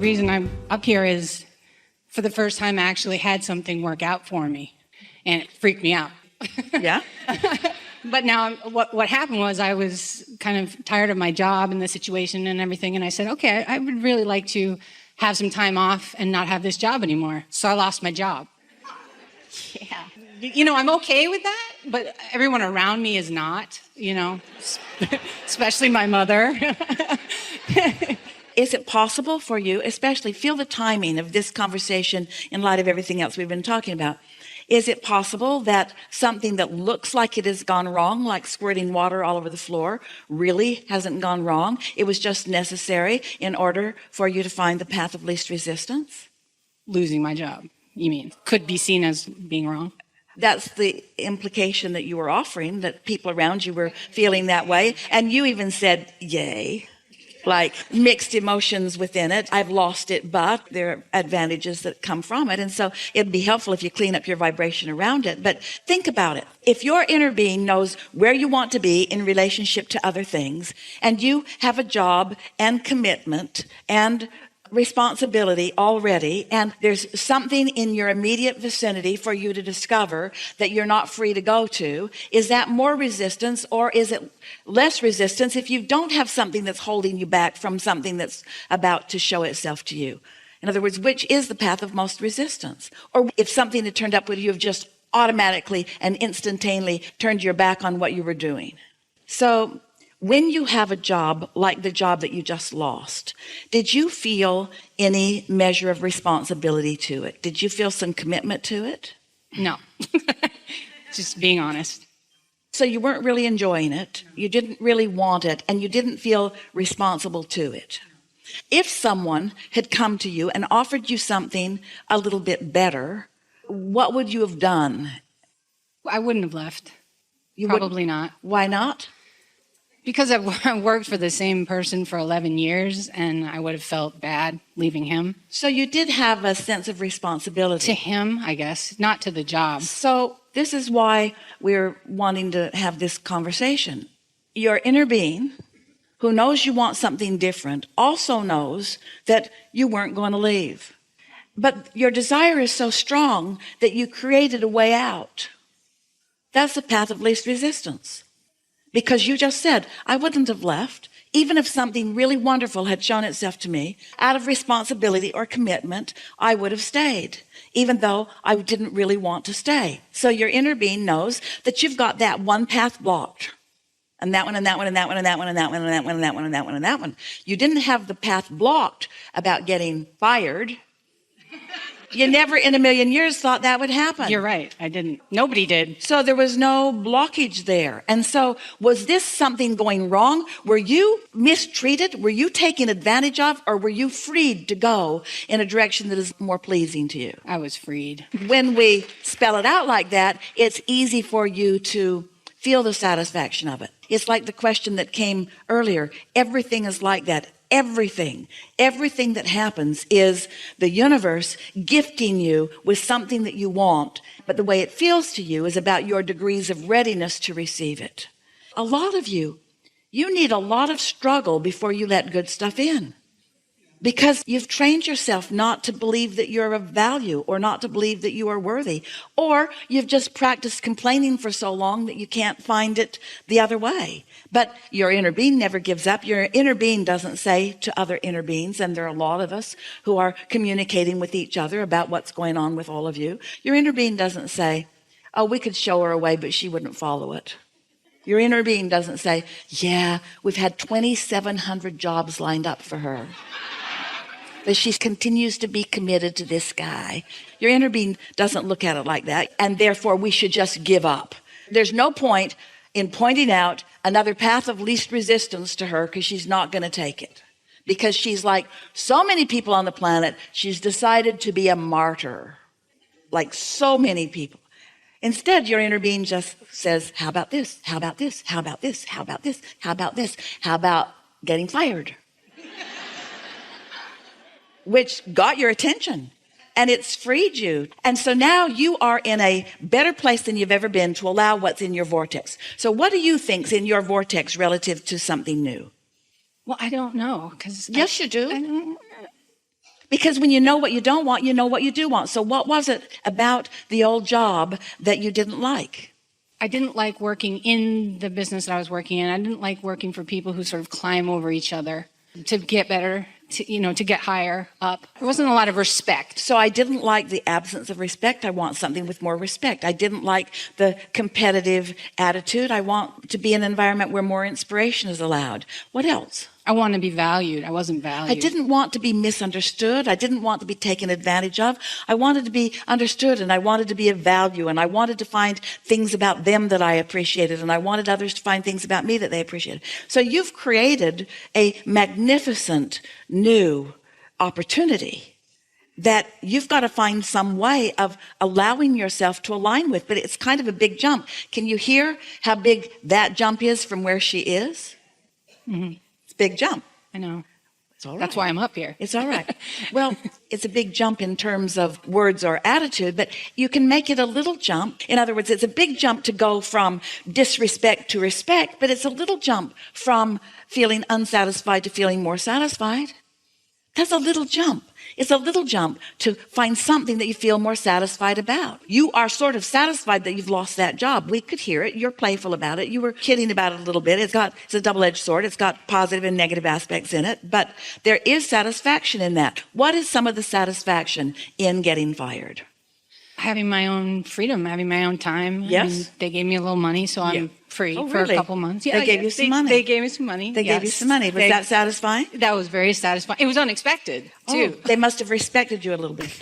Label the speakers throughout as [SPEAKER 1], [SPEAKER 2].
[SPEAKER 1] reason I'm up here is for the first time I actually had something work out for me, and it freaked me out.
[SPEAKER 2] Yeah?
[SPEAKER 1] But now what happened was I was kind of tired of my job and the situation and everything, and I said, okay, I would really like to have some time off and not have this job anymore. So I lost my job.
[SPEAKER 2] Yeah.
[SPEAKER 1] You know, I'm okay with that, but everyone around me is not, you know, especially my mother.
[SPEAKER 2] Is it possible for you, especially feel the timing of this conversation in light of everything else we've been talking about? Is it possible that something that looks like it has gone wrong, like squirting water all over the floor, really hasn't gone wrong? It was just necessary in order for you to find the path of least resistance?
[SPEAKER 1] Losing my job, you mean, could be seen as being wrong?
[SPEAKER 2] That's the implication that you were offering, that people around you were feeling that way. And you even said, yay, like mixed emotions within it. I've lost it, but there are advantages that come from it. And so it'd be helpful if you clean up your vibration around it. But think about it. If your inner being knows where you want to be in relationship to other things, and you have a job and commitment and responsibility already, and there's something in your immediate vicinity for you to discover that you're not free to go to, is that more resistance, or is it less resistance if you don't have something that's holding you back from something that's about to show itself to you? In other words, which is the path of most resistance? Or if something had turned up, would you have just automatically and instantaneously turned your back on what you were doing? So when you have a job like the job that you just lost, did you feel any measure of responsibility to it? Did you feel some commitment to it?
[SPEAKER 1] No. Just being honest.
[SPEAKER 2] So you weren't really enjoying it. You didn't really want it, and you didn't feel responsible to it. If someone had come to you and offered you something a little bit better, what would you have done?
[SPEAKER 1] I wouldn't have left.
[SPEAKER 2] You
[SPEAKER 1] Probably not.
[SPEAKER 2] Why not?
[SPEAKER 1] Because I've worked for the same person for 11 years, and I would have felt bad leaving him.
[SPEAKER 2] So you did have a sense of responsibility.
[SPEAKER 1] To him, I guess, not to the job.
[SPEAKER 2] So this is why we're wanting to have this conversation. Your inner being, who knows you want something different, also knows that you weren't going to leave. But your desire is so strong that you created a way out. That's the path of least resistance. Because you just said, I wouldn't have left, even if something really wonderful had shown itself to me. Out of responsibility or commitment, I would have stayed, even though I didn't really want to stay. So your inner being knows that you've got that one path blocked, and that one, and that one, and that one, and that one, and that one, and that one, and that one, and that one, and that one. You didn't have the path blocked about getting fired. You never in a million years thought that would happen.
[SPEAKER 1] You're right. I didn't. Nobody did.
[SPEAKER 2] So there was no blockage there. And so was this something going wrong? Were you mistreated? Were you taken advantage of? Or were you freed to go in a direction that is more pleasing to you?
[SPEAKER 1] I was freed.
[SPEAKER 2] When we spell it out like that, it's easy for you to feel the satisfaction of it. It's like the question that came earlier. Everything is like that. Everything that happens is the universe gifting you with something that you want, but the way it feels to you is about your degrees of readiness to receive it. A lot of you need a lot of struggle before you let good stuff in, because you've trained yourself not to believe that you're of value, or not to believe that you are worthy, or you've just practiced complaining for so long that you can't find it the other way. But your inner being never gives up. Your inner being doesn't say to other inner beings, and there are a lot of us who are communicating with each other about what's going on with all of you. Your inner being doesn't say, oh, we could show her a way, but she wouldn't follow it. Your inner being doesn't say, yeah, we've had 2,700 jobs lined up for her, but she continues to be committed to this guy. Your inner being doesn't look at it like that, and therefore we should just give up. There's no point in pointing out another path of least resistance to her, because she's not going to take it. Because she's like so many people on the planet, she's decided to be a martyr, like so many people. Instead, your inner being just says, how about this? How about this? How about this? How about this? How about this? How about getting fired? Which got your attention, and it's freed you. And so now you are in a better place than you've ever been to allow what's in your vortex. So what do you think's in your vortex relative to something new?
[SPEAKER 1] Well, I don't know.
[SPEAKER 2] Yes, you do. Because when you know what you don't want, you know what you do want. So what was it about the old job that you didn't like?
[SPEAKER 1] I didn't like working in the business that I was working in. I didn't like working for people who sort of climb over each other to get better, to get higher up. There wasn't a lot of respect.
[SPEAKER 2] So I didn't like the absence of respect. I want something with more respect. I didn't like the competitive attitude. I want to be in an environment where more inspiration is allowed. What else?
[SPEAKER 1] I want to be valued. I wasn't valued.
[SPEAKER 2] I didn't want to be misunderstood. I didn't want to be taken advantage of. I wanted to be understood, and I wanted to be of value, and I wanted to find things about them that I appreciated, and I wanted others to find things about me that they appreciated. So you've created a magnificent new opportunity that you've got to find some way of allowing yourself to align with, but it's kind of a big jump. Can you hear how big that jump is from where she is?
[SPEAKER 1] Mm-hmm.
[SPEAKER 2] Big jump.
[SPEAKER 1] I know.
[SPEAKER 2] It's all right.
[SPEAKER 1] That's why I'm up here.
[SPEAKER 2] It's all right. Well, it's a big jump in terms of words or attitude, but you can make it a little jump. In other words, it's a big jump to go from disrespect to respect, but it's a little jump from feeling unsatisfied to feeling more satisfied. That's a little jump. It's a little jump to find something that you feel more satisfied about. You are sort of satisfied that you've lost that job. We could hear it. You're playful about it. You were kidding about it a little bit. It's a double-edged sword. It's got positive and negative aspects in it, but there is satisfaction in that. What is some of the satisfaction in getting fired?
[SPEAKER 1] Having my own freedom, having my own time.
[SPEAKER 2] Yes.
[SPEAKER 1] I mean, they gave me a little money, so I'm free for
[SPEAKER 2] really?
[SPEAKER 1] a couple months.
[SPEAKER 2] They gave you some money.
[SPEAKER 1] They gave me some money.
[SPEAKER 2] They gave you some money. Was that satisfying?
[SPEAKER 1] That was very satisfying. It was unexpected, too.
[SPEAKER 2] Oh, they must have respected you a little bit.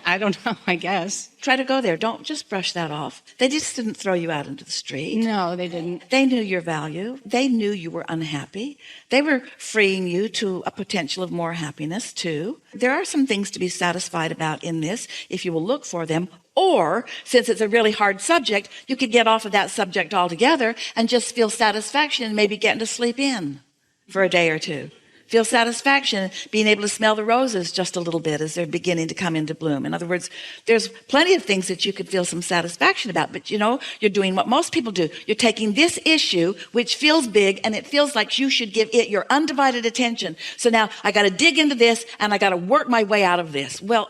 [SPEAKER 1] I don't know, I guess.
[SPEAKER 2] Try to go there. Don't just brush that off. They just didn't throw you out into the street.
[SPEAKER 1] No, they didn't.
[SPEAKER 2] They knew your value. They knew you were unhappy. They were freeing you to a potential of more happiness, too. There are some things to be satisfied about in this, if you will look for them. Or, since it's a really hard subject, you could get off of that subject altogether and just feel satisfaction and maybe getting to sleep in for a day or two. Feel satisfaction being able to smell the roses just a little bit as they're beginning to come into bloom. In other words, there's plenty of things that you could feel some satisfaction about, but you're doing what most people do. You're taking this issue, which feels big, and it feels like you should give it your undivided attention. So now I got to dig into this, and I got to work my way out of this. Well,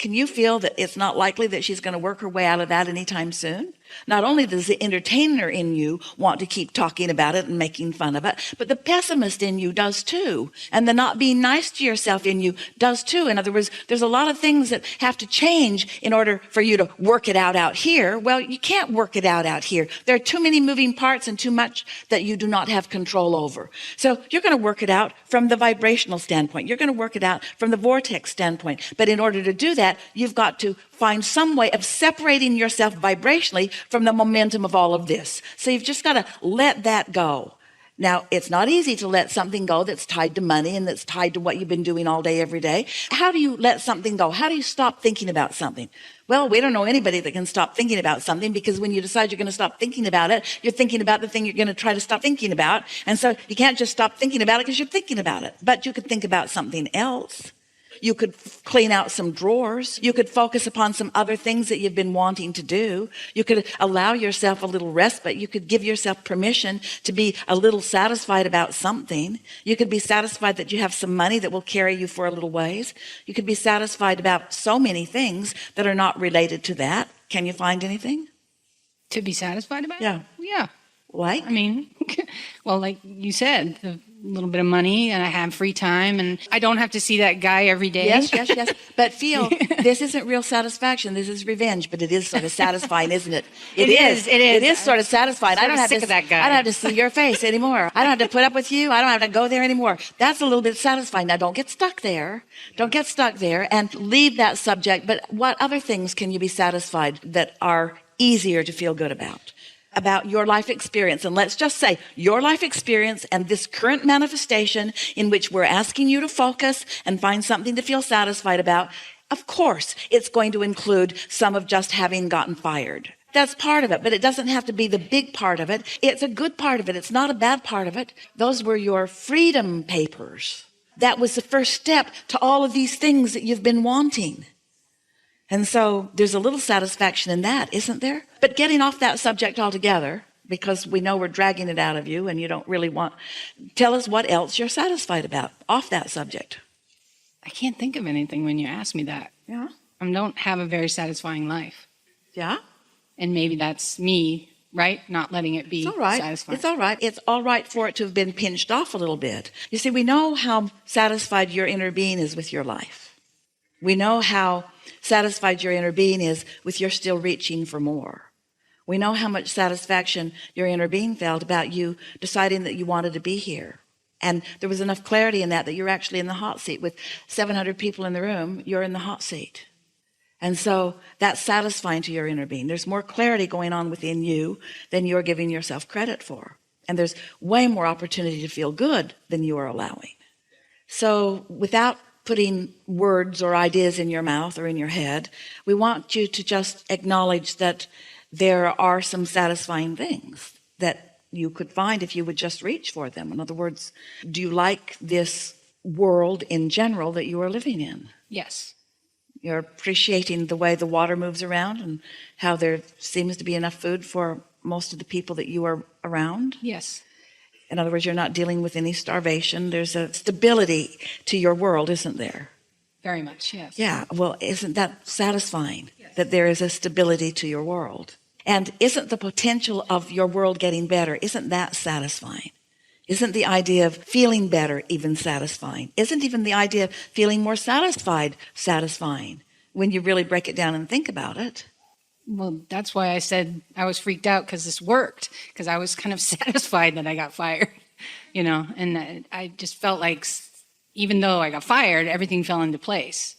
[SPEAKER 2] can you feel that it's not likely that she's going to work her way out of that anytime soon? Not only does the entertainer in you want to keep talking about it and making fun of it, but the pessimist in you does too. And the not being nice to yourself in you does too. In other words, there's a lot of things that have to change in order for you to work it out here. Well, you can't work it out here. There are too many moving parts and too much that you do not have control over. So you're going to work it out from the vibrational standpoint. You're going to work it out from the vortex standpoint. But in order to do that, you've got to find some way of separating yourself vibrationally from the momentum of all of this. So you've just got to let that go. Now, it's not easy to let something go that's tied to money and that's tied to what you've been doing all day, every day. How do you let something go? How do you stop thinking about something? Well, we don't know anybody that can stop thinking about something, because when you decide you're going to stop thinking about it, you're thinking about the thing you're going to try to stop thinking about. And so you can't just stop thinking about it because you're thinking about it. But you could think about something else. You could clean out some drawers. You could focus upon some other things that you've been wanting to do. You could allow yourself a little respite. You could give yourself permission to be a little satisfied about something. You could be satisfied that you have some money that will carry you for a little ways. You could be satisfied about so many things that are not related to that. Can you find anything?
[SPEAKER 1] To be satisfied about?
[SPEAKER 2] Yeah.
[SPEAKER 1] Yeah.
[SPEAKER 2] Like?
[SPEAKER 1] I mean, well, like you said, the little bit of money, and I have free time, and I don't have to see that guy every day.
[SPEAKER 2] Yes. But feel, this isn't real satisfaction. This is revenge, but it is sort of satisfying, isn't it?
[SPEAKER 1] It is.
[SPEAKER 2] It is sort of satisfying.
[SPEAKER 1] I'm sick of that guy.
[SPEAKER 2] I don't have to see your face anymore. I don't have to put up with you. I don't have to go there anymore. That's a little bit satisfying. Now, don't get stuck there. Don't get stuck there and leave that subject. But what other things can you be satisfied that are easier to feel good about your life experience? And let's just say your life experience and this current manifestation in which we're asking you to focus and find something to feel satisfied about. Of course, it's going to include some of just having gotten fired. That's part of it, but it doesn't have to be the big part of it. It's a good part of it. It's not a bad part of it. Those were your freedom papers. That was the first step to all of these things that you've been wanting. And so there's a little satisfaction in that, isn't there? But getting off that subject altogether, because we know we're dragging it out of you and you don't really want, tell us what else you're satisfied about off that subject.
[SPEAKER 1] I can't think of anything when you ask me that.
[SPEAKER 2] Yeah.
[SPEAKER 1] I don't have a very satisfying life.
[SPEAKER 2] Yeah.
[SPEAKER 1] And maybe that's me, right? Not letting it be
[SPEAKER 2] It's all right.
[SPEAKER 1] satisfying.
[SPEAKER 2] It's all right. It's all right for it to have been pinched off a little bit. You see, we know how satisfied your inner being is with your life. We know how satisfied your inner being is with your still reaching for more. We know how much satisfaction your inner being felt about you deciding that you wanted to be here. And there was enough clarity in that you're actually in the hot seat. With 700 people in the room, you're in the hot seat. And so that's satisfying to your inner being. There's more clarity going on within you than you're giving yourself credit for. And there's way more opportunity to feel good than you are allowing. So without putting words or ideas in your mouth or in your head, we want you to just acknowledge that there are some satisfying things that you could find if you would just reach for them. In other words, do you like this world in general that you are living in?
[SPEAKER 1] Yes.
[SPEAKER 2] You're appreciating the way the water moves around and how there seems to be enough food for most of the people that you are around.
[SPEAKER 1] Yes.
[SPEAKER 2] In other words, you're not dealing with any starvation. There's a stability to your world, isn't there?
[SPEAKER 1] Very much, yes.
[SPEAKER 2] Yeah. Well, isn't that satisfying? Yes. That there is a stability to your world? And isn't the potential of your world getting better, isn't that satisfying? Isn't the idea of feeling better even satisfying? Isn't even the idea of feeling more satisfied satisfying when you really break it down and think about it?
[SPEAKER 1] Well, that's why I said I was freaked out, because this worked, because I was kind of satisfied that I got fired, and I just felt like even though I got fired, everything fell into place.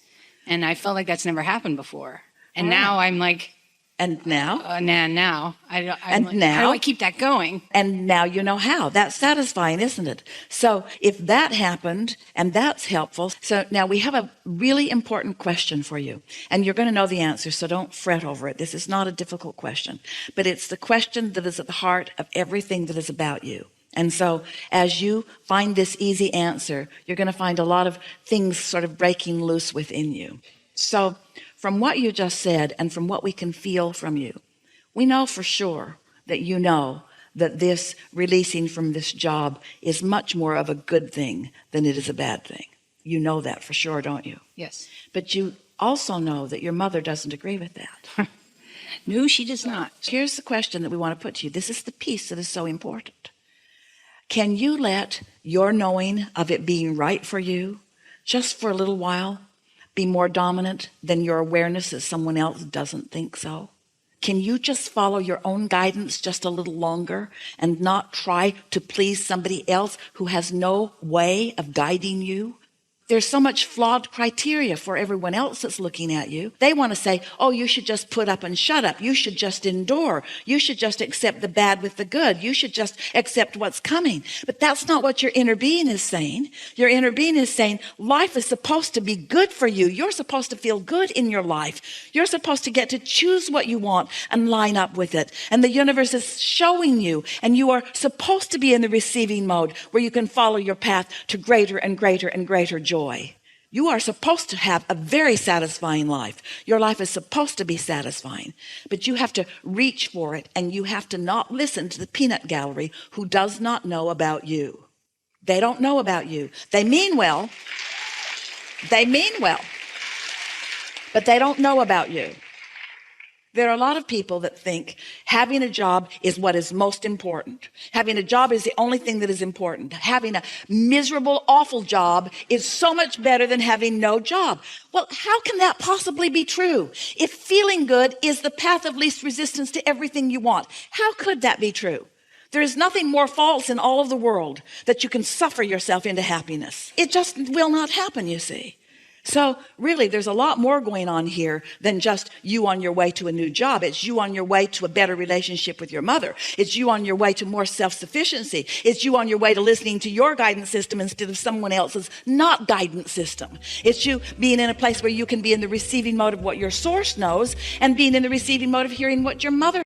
[SPEAKER 1] And I felt like that's never happened before. And now I'm like,
[SPEAKER 2] and now?
[SPEAKER 1] Now.
[SPEAKER 2] Now?
[SPEAKER 1] How do I keep that going?
[SPEAKER 2] And now you know how. That's satisfying, isn't it? So if that happened, and that's helpful. So now we have a really important question for you. And you're going to know the answer, so don't fret over it. This is not a difficult question. But it's the question that is at the heart of everything that is about you. And so as you find this easy answer, you're going to find a lot of things sort of breaking loose within you. So from what you just said and from what we can feel from you, we know for sure that you know that this releasing from this job is much more of a good thing than it is a bad thing. You know that for sure, don't you?
[SPEAKER 1] Yes.
[SPEAKER 2] But you also know that your mother doesn't agree with that.
[SPEAKER 1] No, she does not.
[SPEAKER 2] Here's the question that we want to put to you. This is the piece that is so important. Can you let your knowing of it being right for you, just for a little while, be more dominant than your awareness that someone else doesn't think so? Can you just follow your own guidance just a little longer and not try to please somebody else who has no way of guiding you? There's so much flawed criteria for everyone else that's looking at you. They want to say, oh, you should just put up and shut up. You should just endure. You should just accept the bad with the good. You should just accept what's coming. But that's not what your inner being is saying. Your inner being is saying life is supposed to be good for you. You're supposed to feel good in your life. You're supposed to get to choose what you want and line up with it. And the universe is showing you, and you are supposed to be in the receiving mode where you can follow your path to greater and greater and greater joy. You are supposed to have a very satisfying life. Your life is supposed to be satisfying, but you have to reach for it, and you have to not listen to the peanut gallery who does not know about you. They don't know about you. They mean well, but they don't know about you. There are a lot of people that think having a job is what is most important. Having a job is the only thing that is important. Having a miserable, awful job is so much better than having no job. Well, how can that possibly be true? If feeling good is the path of least resistance to everything you want, how could that be true? There is nothing more false in all of the world that you can suffer yourself into happiness. It just will not happen, you see. So really, there's a lot more going on here than just you on your way to a new job. It's you on your way to a better relationship with your mother. It's you on your way to more self-sufficiency. It's you on your way to listening to your guidance system instead of someone else's not guidance system. It's you being in a place where you can be in the receiving mode of what your source knows and being in the receiving mode of hearing what your mother